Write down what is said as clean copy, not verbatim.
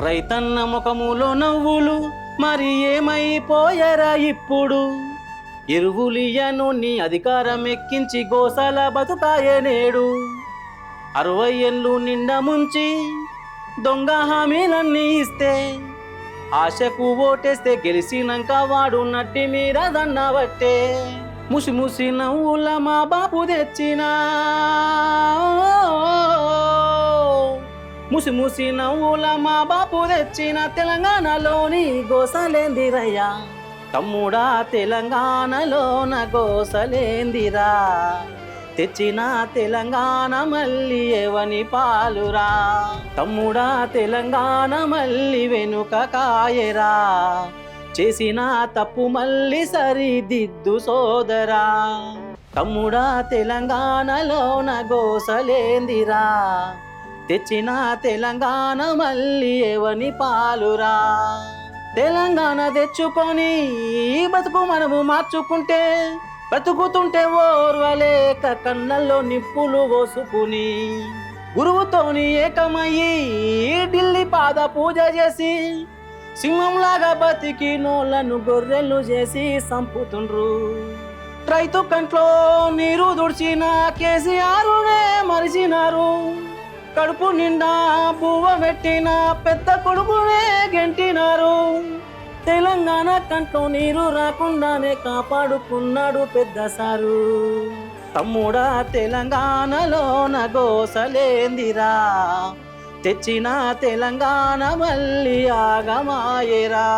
రైతన్న ముఖములో నవ్వులు మరి ఏమైపోయారా ఇప్పుడు? ఎరువులియను నీ అధికారం ఎక్కించి గోసాల బతుకాయే నేడు. 60 ఏళ్ళు నిండా ముంచి దొంగ హామీలన్నీ ఇస్తే, ఆశకు ఓటేస్తే గెలిచినాక వాడు నట్టి మీరదన్నవట్టే. ముసి ముసి నవ్వుల మా బాపు తెచ్చినా, ముసి ముసి నవ్వుల మా బాపు తెచ్చిన తెలంగాణలోని గోసలేందిరయ్యా. తమ్ముడా తెలంగాణలోన గోసలేందిరా, తెచ్చిన తెలంగాణ మళ్ళీ ఎవని పాలురా. తమ్ముడా తెలంగాణ మళ్ళీ వెనుక కాయరా, చేసిన తప్పు మళ్ళీ సరిదిద్దు సోదరా. తమ్ముడా తెలంగాణలోన గోసలేందిరా, తెచ్చిన తెలంగాణ మళ్ళీ ఎవని పాలురా. తెలంగాణ తెచ్చుకొని బతుకు మనము మార్చుకుంటే, బ్రతుకుతుంటే ఓర్వలేక కళ్ళల్లో నిప్పులు పోసుకుని, గురువుతోని ఏకమయ్యి ఢిల్లీ పాద పూజ చేసి, సింహంలాగా బతికి నోళ్ళను గొర్రెలు చేసి సంపుతుండ్రు. రైతు కంట్లో నీరు దుడిచిన కేసీఆరునే మరిచినారు. కడుపు నిండా పువ్వ పెట్టిన పెద్ద కొడుకునే గెంటినారు. తెలంగాణ కంట్లో నీరు రాకుండానే కాపాడుకున్నాడు పెద్ద సారు. తమ్ముడా తెలంగాణలోన గోసలేందిరా, తెచ్చిన తెలంగాణ మళ్ళీ ఆగమాయేరా.